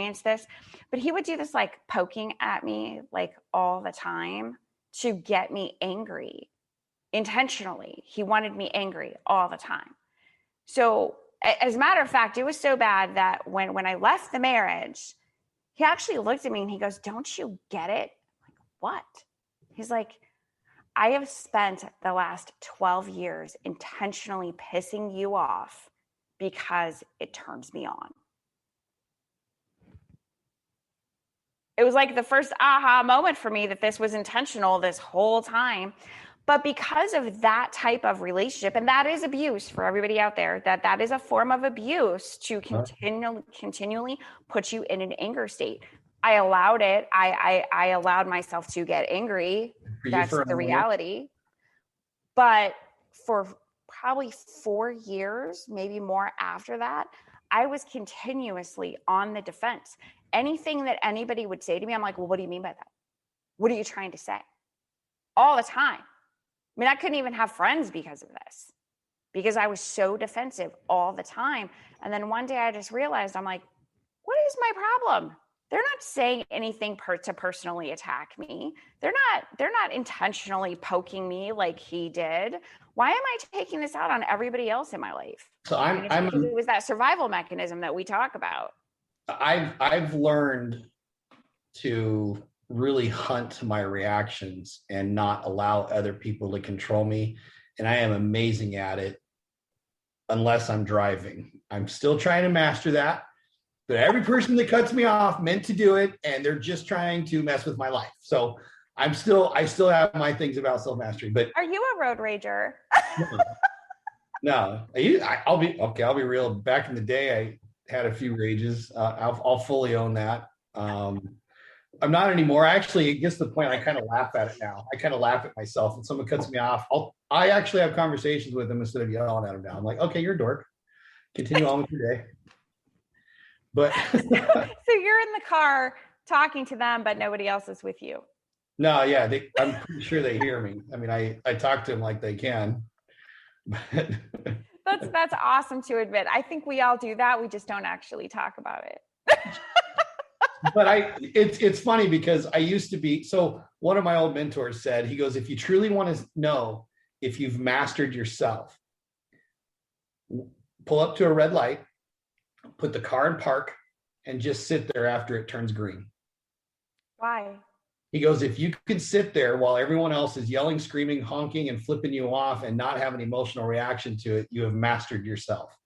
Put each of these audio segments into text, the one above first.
experienced this, but he would do this like poking at me like all the time to get me angry intentionally. He wanted me angry all the time. So as a matter of fact, it was so bad that when I left the marriage, he actually looked at me and he goes, "Don't you get it?" I'm like, "What?" He's like, "I have spent the last 12 years intentionally pissing you off because it turns me on." It was like the first aha moment for me that this was intentional this whole time. But because of that type of relationship, and that is abuse for everybody out there, that is a form of abuse to continually put you in an anger state. I allowed it. I allowed myself to get angry. That's the reality. But for probably 4 years, maybe more after that, I was continuously on the defense. Anything that anybody would say to me, I'm like, "Well, what do you mean by that? What are you trying to say?" All the time. I mean, I couldn't even have friends because of this, because I was so defensive all the time. And then one day I just realized, I'm like, what is my problem? They're not saying anything to personally attack me. They're not intentionally poking me like he did. Why am I taking this out on everybody else in my life? So it was that survival mechanism that we talk about. I've learned to really hunt my reactions and not allow other people to control me. And I am amazing at it unless I'm driving. I'm still trying to master that. But every person that cuts me off meant to do it, and they're just trying to mess with my life. So I still have my things about self-mastery. But are you a road rager? No. I'll be real. Back in the day, I had a few rages. I'll fully own that. I'm not anymore. Actually, it gets to the point I kind of laugh at it now. I kind of laugh at myself. When someone cuts me off, I actually have conversations with them instead of yelling at them now. I'm like, "Okay, you're a dork. Continue on with your day." But so you're in the car talking to them, but nobody else is with you. No, yeah, I'm pretty sure they hear me. I mean, I talk to them like they can. That's awesome to admit. I think we all do that. We just don't actually talk about it. But it's funny because I used to be, so one of my old mentors said, he goes, "If you truly want to know if you've mastered yourself, pull up to a red light, put the car in park, and just sit there after it turns green." Why? He goes, "If you could sit there while everyone else is yelling, screaming, honking, and flipping you off and not have an emotional reaction to it, you have mastered yourself."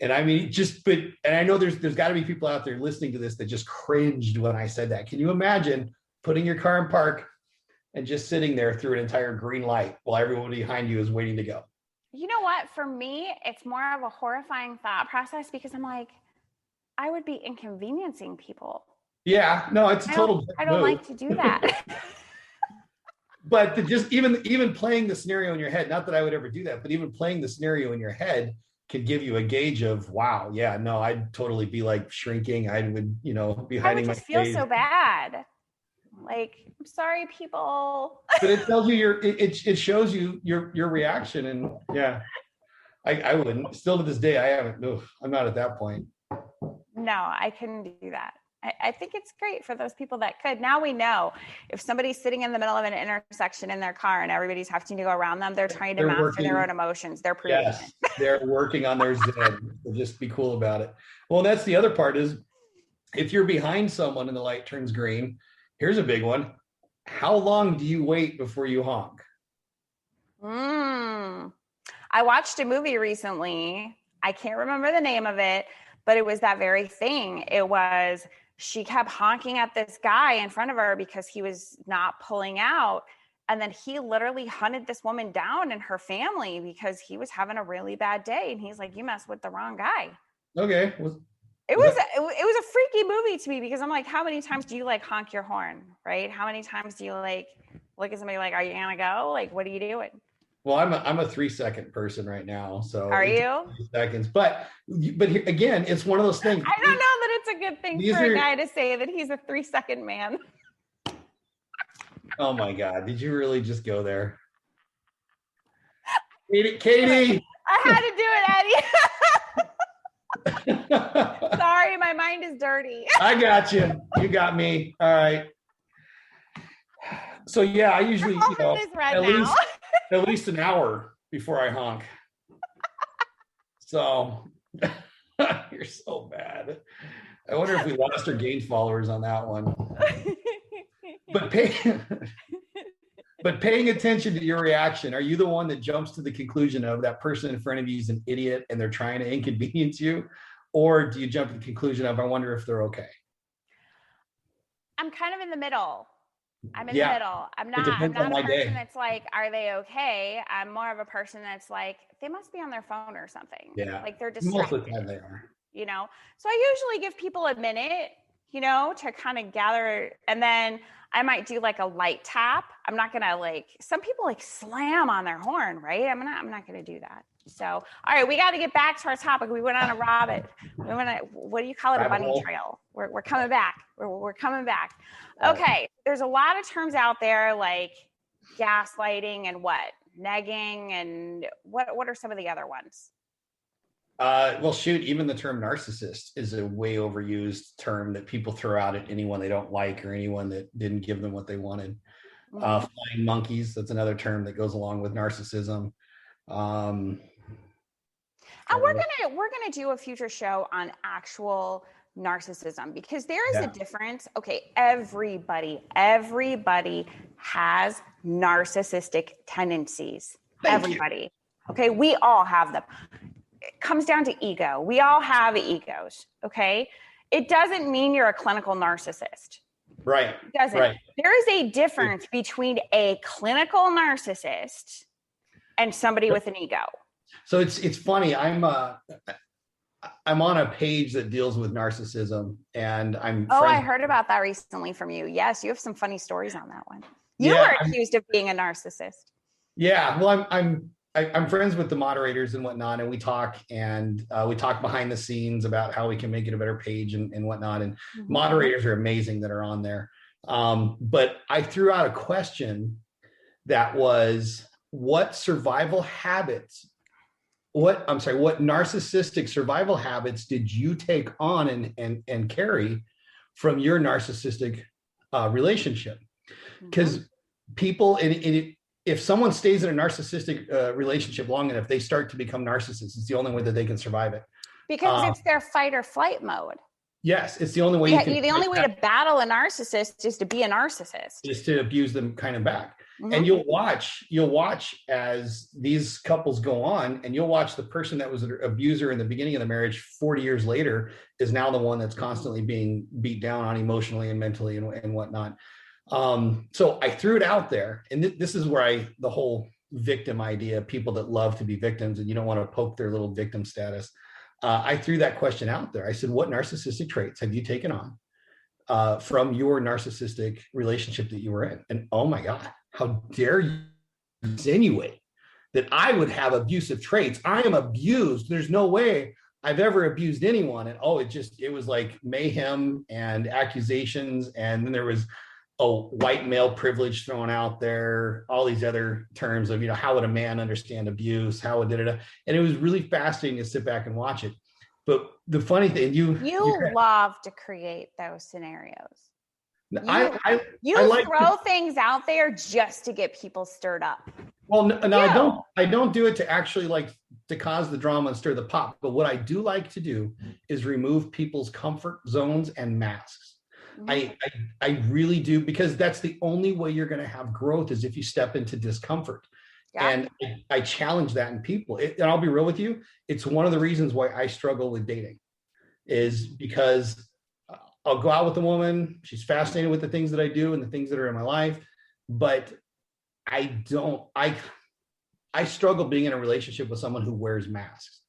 And I mean, and I know there's got to be people out there listening to this that just cringed when I said that. Can you imagine putting your car in park and just sitting there through an entire green light while everyone behind you is waiting to go? You know what? For me, it's more of a horrifying thought process because I'm like, I would be inconveniencing people. Yeah, no, it's a total. I don't like to do that. But just even playing the scenario in your head, not that I would ever do that, but even playing the scenario in your head can give you a gauge of, wow, yeah, no, I'd totally be like shrinking. I would, be hiding. I would just feel so bad. Like, I'm sorry, people. But it tells you it shows you your reaction, and yeah, I wouldn't. Still to this day, I haven't. No, I'm not at that point. No, I couldn't do that. I think it's great for those people that could. Now we know if somebody's sitting in the middle of an intersection in their car and everybody's having to go around them, they're trying to master their own emotions. They're proving it. They're working on their Zen. So just be cool about it. Well, that's the other part is if you're behind someone and the light turns green, here's a big one. How long do you wait before you honk? I watched a movie recently. I can't remember the name of it, but it was that very thing. It was, she kept honking at this guy in front of her because he was not pulling out. And then he literally hunted this woman down and her family because he was having a really bad day. And he's like, "You messed with the wrong guy." Okay. It was a freaky movie to me because I'm like, how many times do you like honk your horn, right? How many times do you like look at somebody like, "Are you gonna go? Like, what are you doing?" Well, I'm a 3-second person right now, so are you 3 seconds? But here, again, it's one of those things. I don't know that it's a good thing for a guy to say that he's a 3-second man. Oh my God! Did you really just go there, Katie? I had to do it, Eddie. Sorry, my mind is dirty. I got you. You got me. All right. So yeah, I usually, This red at now. least an hour before I honk. So you're so bad. I wonder if we lost or gained followers on that one. But but paying attention to your reaction, are you the one that jumps to the conclusion of that person in front of you is an idiot and they're trying to inconvenience you? Or do you jump to the conclusion of, I wonder if they're okay? I'm kind of in the middle. I'm in the Yeah, middle. I'm it not depends on a my person day. that's like, are they okay? I'm more of a person that's like, they must be on their phone or something. Yeah, Like they're most of distracted, the time they are. So I usually give people a minute, to kind of gather, and then I might do like a light tap. I'm not gonna some people like slam on their horn, right? I'm not gonna do that. So, all right, we got to get back to our topic. We went on a what do you call it? A bunny trail. We're coming back. We're coming back. Okay. There's a lot of terms out there like gaslighting and negging, and what are some of the other ones? Well, shoot, even the term narcissist is a way overused term that people throw out at anyone they don't like or anyone that didn't give them what they wanted. Flying monkeys, that's another term that goes along with narcissism. And we're gonna do a future show on actual narcissism, because there is a difference. Okay, everybody has narcissistic tendencies. Everybody. Okay, we all have them. It comes down to ego. We all have egos. Okay, it doesn't mean you're a clinical narcissist. Right. It doesn't. Right. There is a difference between a clinical narcissist and somebody with an ego. So it's funny. I'm on a page that deals with narcissism, and I heard about that recently from you. Yes, you have some funny stories on that one. You were accused of being a narcissist. Yeah, well, I'm friends with the moderators and whatnot, and we talk behind the scenes about how we can make it a better page and whatnot. And moderators are amazing that are on there. But I threw out a question that was, what narcissistic survival habits did you take on and carry from your narcissistic relationship? Because people, if someone stays in a narcissistic relationship long enough, they start to become narcissists. It's the only way that they can survive it. Because it's their fight or flight mode. Yes, it's the only way. The only way to battle a narcissist is to be a narcissist. Is to abuse them kind of back. And you'll watch as these couples go on, and you'll watch the person that was an abuser in the beginning of the marriage 40 years later is now the one that's constantly being beat down on emotionally and mentally and whatnot. So I threw it out there, and this is where the whole victim idea, people that love to be victims and you don't want to poke their little victim status. I threw that question out there. I said, what narcissistic traits have you taken on from your narcissistic relationship that you were in? And oh my God, how dare you insinuate that I would have abusive traits? I am abused. There's no way I've ever abused anyone. And it was like mayhem and accusations. And then there was white male privilege thrown out there, all these other terms of, how would a man understand abuse? How would and it was really fascinating to sit back and watch it. But the funny thing, you love to create those scenarios. You throw things out there just to get people stirred up. Well, no, I don't do it to actually to cause the drama and stir the pot. But what I do like to do is remove people's comfort zones and masks. I really do, because that's the only way you're going to have growth is if you step into discomfort. Yeah. And I challenge that in people. And I'll be real with you. It's one of the reasons why I struggle with dating, is because I'll go out with a woman. She's fascinated with the things that I do and the things that are in my life. But I struggle being in a relationship with someone who wears masks,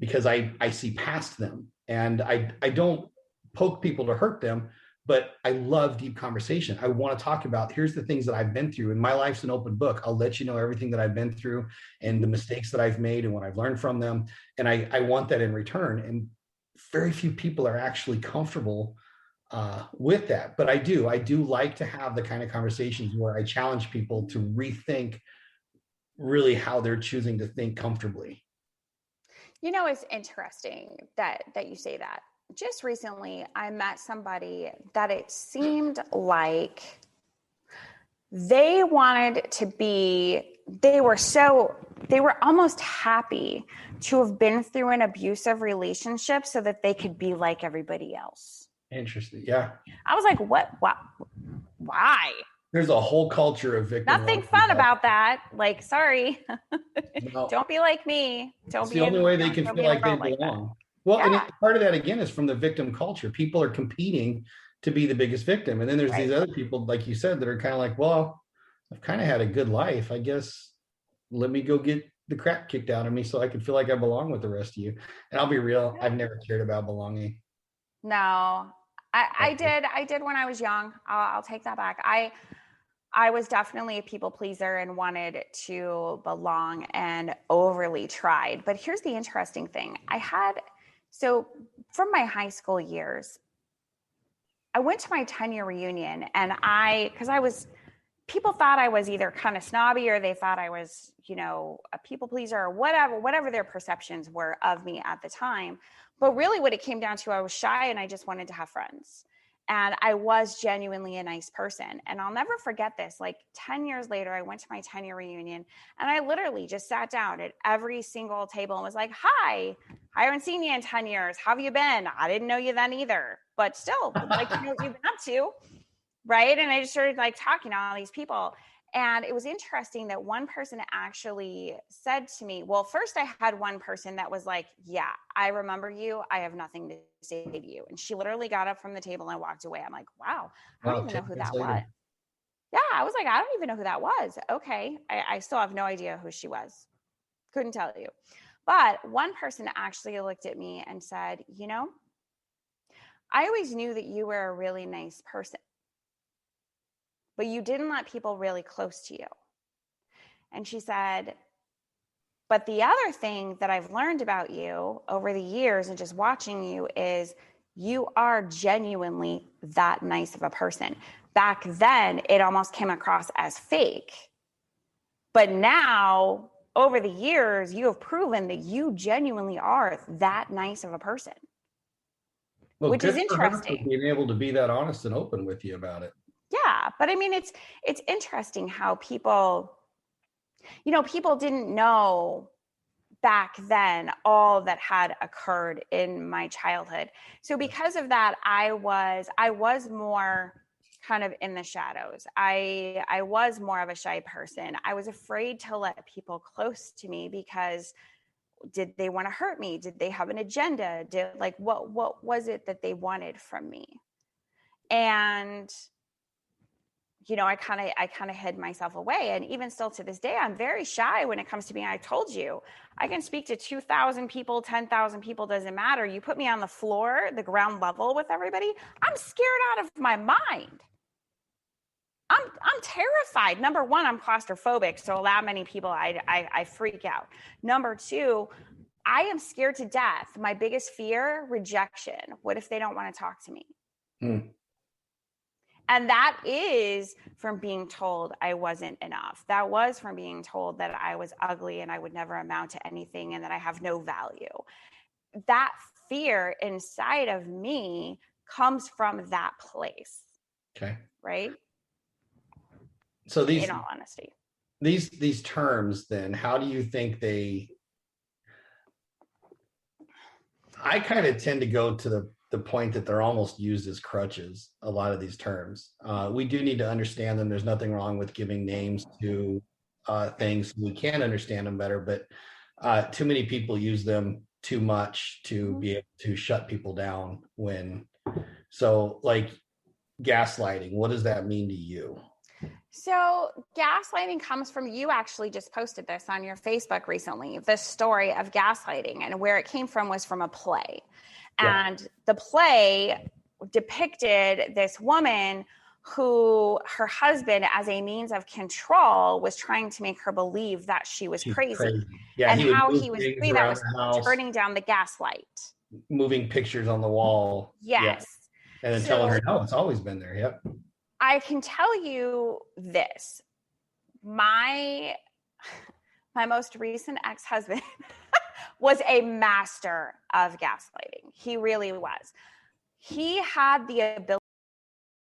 because I see past them, and I don't poke people to hurt them. But I love deep conversation. I want to talk about, here's the things that I've been through, and my life's an open book. I'll let you know everything that I've been through and the mistakes that I've made and what I've learned from them. And I want that in return. And very few people are actually comfortable with that. But I do like to have the kind of conversations where I challenge people to rethink really how they're choosing to think comfortably. You know, it's interesting that you say that. Just recently, I met somebody that it seemed like they wanted to be, they were almost happy to have been through an abusive relationship so that they could be like everybody else. Interesting. Yeah. I was like, what? Why? There's a whole culture of Nothing victimology. fun about that. Like, sorry, No, don't be like me. it's the only way they can Don't feel be in a like they world like that. belong. Well, and Yeah, part of that again is from the victim culture. People are competing to be the biggest victim, and then there's right. these other people, like you said, that are kind of like, well, I've kind of had a good life. I guess let me go get the crap kicked out of me so I can feel like I belong with the rest of you. And I'll be real, I've never cared about belonging. No, I did when I was young. I'll take that back. I was definitely a people pleaser and wanted to belong and overly tried. But here's the interesting thing. So from my high school years, I went to my 10-year reunion and because I was, people thought I was either kind of snobby or they thought I was, a people pleaser or whatever their perceptions were of me at the time. But really what it came down to, I was shy and I just wanted to have friends. And I was genuinely a nice person. And I'll never forget this. Like 10 years later, I went to my 10-year reunion and I literally just sat down at every single table and was like, hi, I haven't seen you in 10 years. How have you been? I didn't know you then either, but still would like to know what you've been up to. Right. And I just started like talking to all these people. And it was interesting that one person actually said to me, well, first I had one person that was like, yeah, I remember you. I have nothing to say to you. And she literally got up from the table and walked away. I'm like, wow, I don't Wow, even 10 know who years that was. later. Yeah. I was like, I don't even know who that was. Okay. I still have no idea who she was. Couldn't tell you. But one person actually looked at me and said, I always knew that you were a really nice person, but you didn't let people really close to you. And she said, but the other thing that I've learned about you over the years and just watching you is you are genuinely that nice of a person. Back then, it almost came across as fake. But now, over the years, you have proven that you genuinely are that nice of a person, Well, which is good for her for interesting. being able to be that honest and open with you about it. Yeah, but I mean, it's interesting how people didn't know back then all that had occurred in my childhood. So because of that, I was more kind of in the shadows. I was more of a shy person. I was afraid to let people close to me because did they want to hurt me? Did they have an agenda? What was it that they wanted from me? And I kind of hid myself away. And even still to this day, I'm very shy when it comes to being, I told you, I can speak to 2,000 people, 10,000 people, doesn't matter. You put me on the floor, the ground level with everybody, I'm scared out of my mind. I'm terrified. Number one, I'm claustrophobic. So that many people, I freak out. Number two, I am scared to death. My biggest fear, rejection. What if they don't want to talk to me? Hmm. And that is from being told I wasn't enough. That was from being told that I was ugly and I would never amount to anything and that I have no value. That fear inside of me comes from that place, Okay. right? So In all honesty. these terms, then, how do you think I kind of tend to go to the point that they're almost used as crutches, a lot of these terms. We do need to understand them. There's nothing wrong with giving names to things. We can understand them better, but too many people use them too much to be able to shut people down so like gaslighting, what does that mean to you? So, gaslighting comes from, you actually just posted this on your Facebook recently, this story of gaslighting, and where it came from was from a play. Yeah. And the play depicted this woman who her husband, as a means of control, was trying to make her believe that she was She's crazy, crazy. Yeah, and he would how move he was things doing that around was the house, turning down the gaslight. moving pictures on the wall. Yeah. Yes. And then telling her, So no, it's always been there. Yep. I can tell you this. My most recent ex-husband was a master of gaslighting. He really was. He had the ability